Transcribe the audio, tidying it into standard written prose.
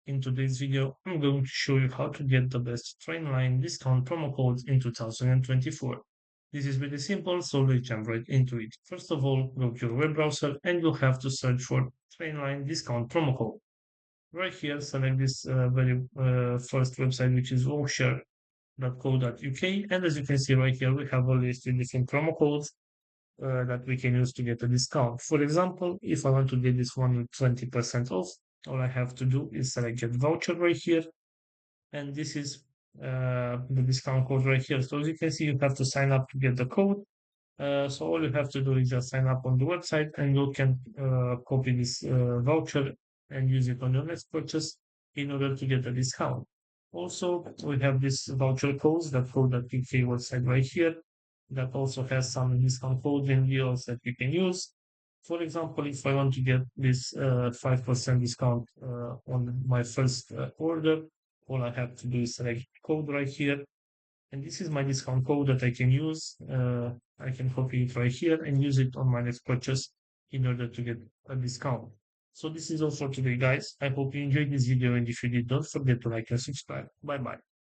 In today's video, I'm going to show you how to get the best Trainline discount promo codes in 2024. This is really simple, so let's jump right into it. First of all, go to your web browser and you'll have to search for Trainline discount promo code. Right here, select this very first website, which is voucher.co.uk. And as you can see right here, we have a list with different promo codes that we can use to get a discount. For example, if I want to get this one with 20% off, all I have to do is select get voucher right here. And this is the discount code right here. So as you can see, you have to sign up to get the code. So all you have to do is just sign up on the website and you can copy this voucher and use it on your next purchase in order to get a discount. Also, we have this voucher codes, that code.uk website right here, that also has some discount codes and deals that you can use. For example, if I want to get this 5% discount on my first order, all I have to do is select code right here, and this is my discount code that I can use. I can copy it right here and use it on my next purchase in order to get a discount. So this is all for today, guys. I hope you enjoyed this video, and if you did, don't forget to like and subscribe. Bye bye.